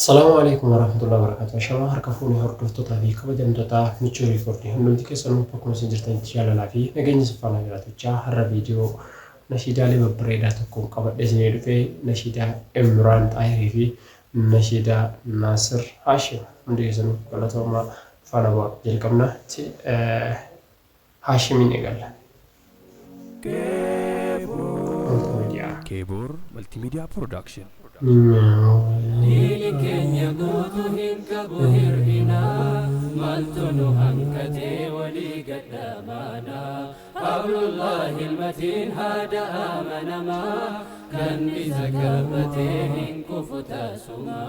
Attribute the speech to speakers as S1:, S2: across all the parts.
S1: السلام عليكم ورحمة الله وبركاته. شما هركفوني هردفتوتا في كبجمتوتا ميتشو ريكوردي هندوتي كسنو بكم سنجرتين تشالا لافي نغني سفانا جراتوچا هر فيديو نشيدا لي ببريدا تكون قبل دسني في نشيدا إمران طاهري في نشيدا ناصر هاشم ندي سنو كلاتوما فانا با جلكمنا هاشمين يقال
S2: كيبور ملتي ميديا برودكشن
S3: Dili keenya guutuu hin qabu hir'ina maaltu nu hanqatee walii gadhaamaana Hablullahi ilmatiin haadha amanamaa kan isa qabatee hin kufu taasuma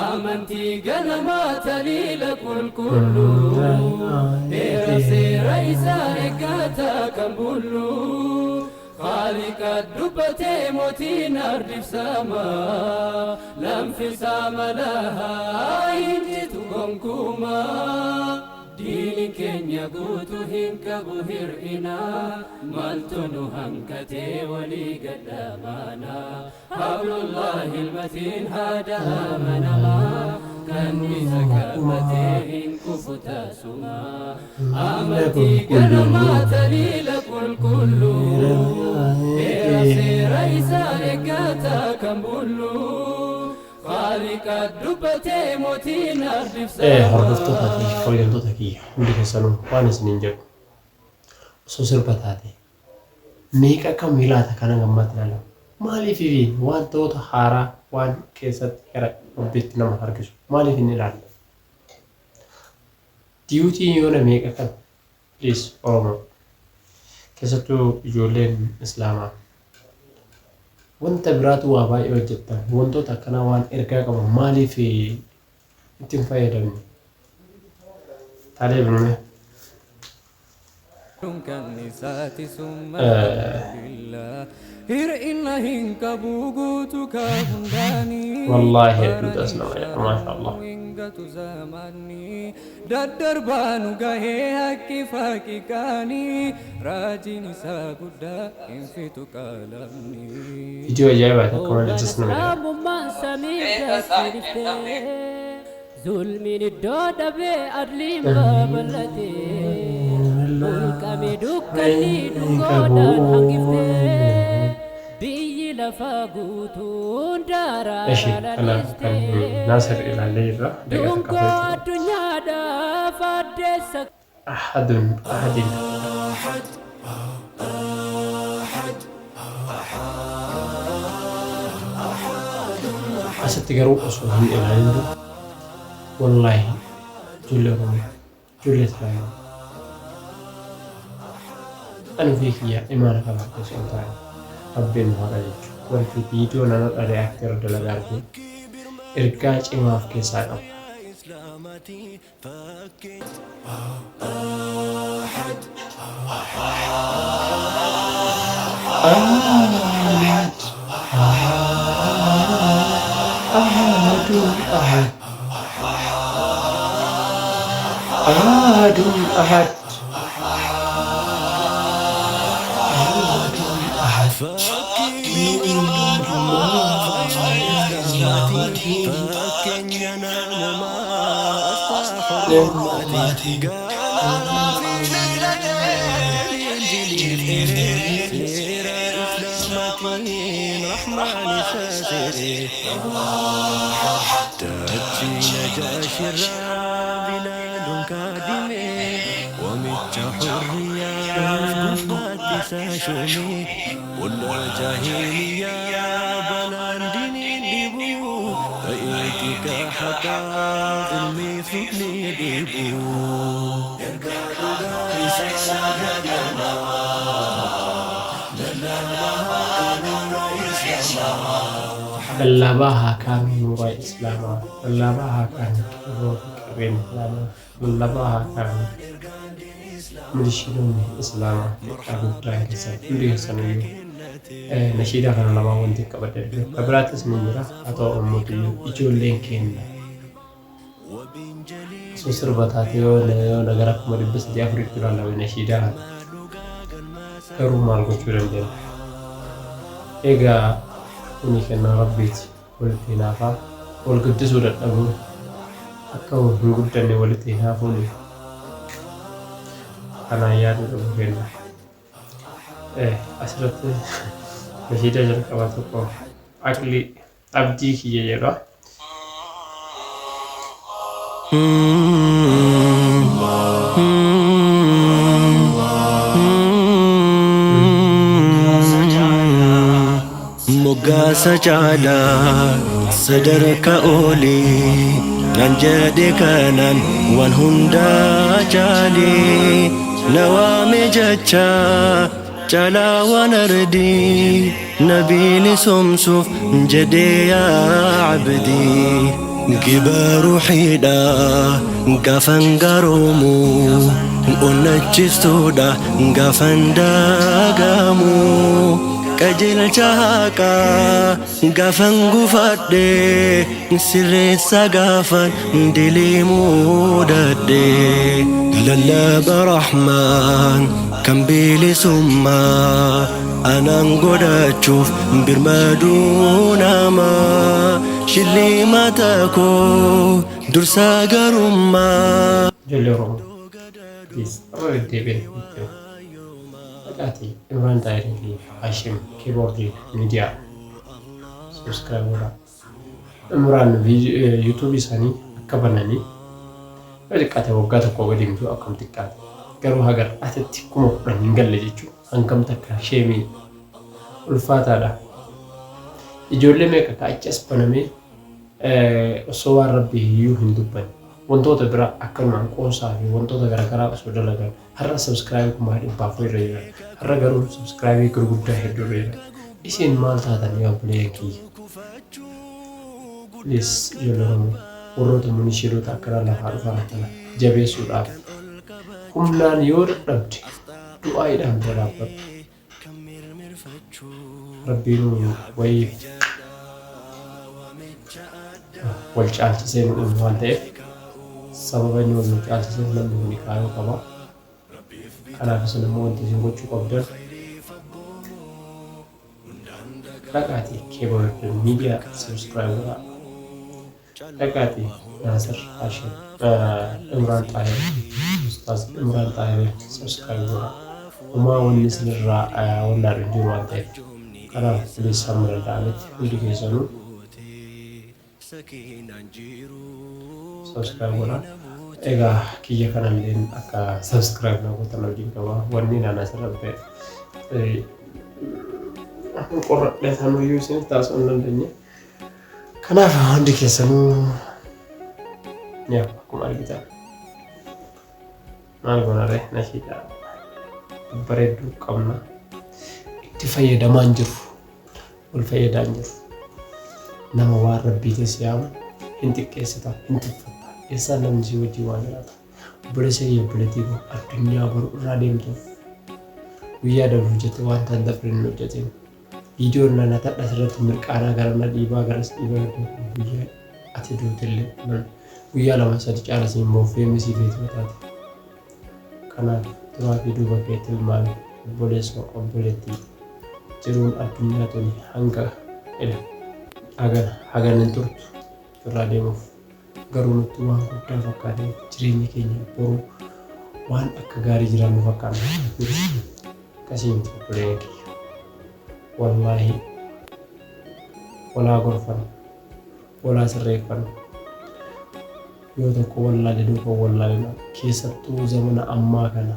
S3: amantii ganamaa taliila qulqulluu dheera seera isaa eeggataa kan bulluu خالق الدبتي موتين أردف سما لم في سما لها ينجت غنكما دين كينيا قوتو هنك بهر إنا مالتنو هنكتي ولي قدامانا حول الله المتين هذا منما كان بزكامتي هنك فتاسما آمتي قلما تليل كل رئيسا إقاتا كمبولو خالق الدبتي موتين أردف سما
S1: هردفتوتا كي فويلتوتا كي ندي كسنو وانا سننجر سوسر بتاتي نيكا كميلاتا كان غمات لالا مالي في وان توتا حارا وان كيست يرى وبيت نما هركشو مالي في نلال ديوتي يونا ميكا كان بليز أورومو كيستو يجولين إسلاما wanta biraatu waa baay'ee hojjetta wantoota akkanaa waan ergaa qaban maaliif ittiin fayyadamne taalee binume
S3: كنساتي ثم لله هرئنا هنك بوغوتو كافنداني
S1: والله متأسنا ما شاء الله
S3: وينغتو زماني ددربانو غاهي حكي فاكي كاني راجيني ساقودا انفتو كالامني
S1: فيديو أجايبها تكون لجسنا
S4: ظلمي الدودة بأدلين بابلتي mulkame dukkani dugodan hangifte biyyi lafa guutuun
S1: kan Naasir ilaalleerra
S4: dungo addunyaadhaaf addeessa
S1: أحد أسد قرو أصول من إلهي والله جل ثلاثة أنا فيك يا إيمانك بعد سلطان ربي المهرج والفي فيديو أنا رياكتر دلالاتي إرجاج إمام في ساقم أحد
S2: ولا جاهلية بلانديني ديبو أيتك حتى ظلمي ثقلي ديبو يرقادو غاري سيسا جدنا
S1: للباها كان نور إسلاما للباها كان روح كريم إسلاما للباها كان مدشيدون إسلاما أبو تران كسر كل سنة نشيدا كان لما وانتي كبدر كبرات اسمه مرا أتو أموديو إجولين كينا سوسر باتاتيو نغرق مربس دي أفريق ترالا ونشيدا كرو مالكو تشورن دين إيغا ini kena rabbit kulti nafa والقدس ولا أبو أكو نقول تاني ولتي هافوني أنا يعني أبو فينا أسرت نشيد جل كواتو عقلي أبدي كي يجرا
S2: Moggaasa caalaa sadarka olii nan jedhe kanan waan hundaa caalee na waame jecha caalaa waan ardii nabiini somsuuf jedhee yaa abdii giba ruuxiidha gaafan garoomu onnachiistuudha gaafan daagamu qajeelcha haqaa gaafan gufadhe sirreessa gaafan dilii muudadhe lallaba rahmaan kan bilisummaa anaan godhachuuf birmaduu namaa shillimata koo dursaa garummaa
S1: جل روم بيس ردي بين أتي إمران دايرين لي هاشم كيبوردي ميديا سبسكرايب ولا إمران يوتيوب ساني كبناني ولكن وقت كوغدي متو أكم تكات كرو هاجر أتتكم رنجل لجيجو أنكم تكا شيمي الفاتة لا يجولي ميكا كأجس بنامي صور ربي يو هندوبان wantoota biraa akkanumaan qoonsaa fi wantoota garaagaraa osoo dalagan har'a sabskiraaybii kumaa dhibbaaf irra har'a garuu sabskiraaybii gurguddaa hedduu irra isin maal taatan yaa buleen kiyya please ijoollee warroota munishiirota akkanaa lafaa dhufan tana jabeessuudhaaf humnaan yoo dadhabde du'aayiidhaan jalaabbadhu rabbiin wayii wal caalchisee nu dhufu waan ta'eef sababa inni wal caalchisee namni kun kaayoo qaba. Kanaaf isin immoo wanti isin gochuu qabdan dhaqaatii keeboordi miidiyaa sabskiraayibaraa dhaqaatii Naasir Hashim Imraan Xaahir Ustaaz Imraan Xaahir sabskiraayibaraa homaa wanni isinirraa wallaalu hin jiru waan ta'eef kanaaf bilis hamma danda'ametti hundi keessanuu subscribe wala ega kiyya kanallee akka subscribe na gotan wajjin qaba wanni nana sirabbe akkuma qorradhee sanuu iyyuu isin taasisuu hin dandeenye kanaaf hundi keessanuu yaa akkuma argitan maal goonaree nashiidha bareedduu qabna itti fayyadamaa hin jiru wal fayyadaa hin jiru nama waan rabbiitis yaamu hin xiqqeessita hin tuffatta eessaa namni si wajjin waan jiraata obboleessa kiyya obboleettii koo addunyaa baru irraa deemtuuf guyyaa dabru jette waan ta'an dafrin hin hojjetin viidiyoon nana tadha asirratti mirqaanaa gara na dhiibaa garas dhiibaa guyyaa ati duutillee guyyaa lama sadi caalas immoo feemisii feetii taate kanaaf turaa fi duuba keetti ilmaami obboleessa obboleettii jiruun addunyaa tuni hanga haganin turtu irraa deemuuf garuu nutti waan guddaa fakkaatee jireenya keenya boruu waan akka gaarii jiraannu fakkaata akkasiin obboleen kiyya wallaahi walaa gorfan walaa sirreeffan yoo tokko wallaalee duuba wallaalina keessattuu zamana ammaa kana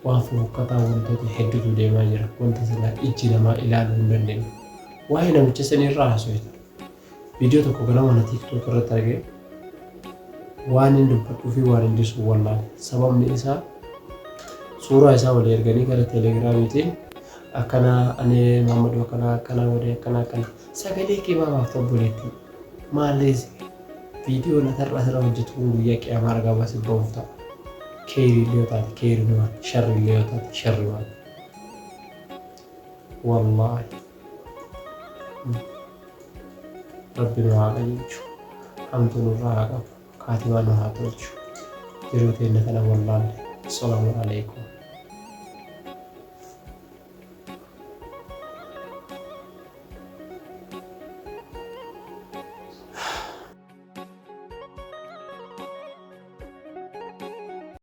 S1: waan fufukkataa wantoota hedduutu deemaa jira wanta silaa ijji namaa ilaaluu hin dandeenye waa'ee namicha sanirraa haasofita video tokko ganama na TikTok irratti argee waan hin dubbadhuu fi waan hin dhiisu wallaale sababni isaa suuraa isaa walii erganii gara telegiraamiitiin akkana ani Maamadu akkana wadee akkana sagalee kibabaaf obboleetti maallees video na tarra hojjetu guyyaa qiyaamaa argaa baasee ba'uuf ta'a keerii leeyotaati keerii numaati sharri leeyotaati sharri maati wallaahi ربنا عليك الحمد لله كاتبنا هاتوش جروتين نتنا والله السلام عليكم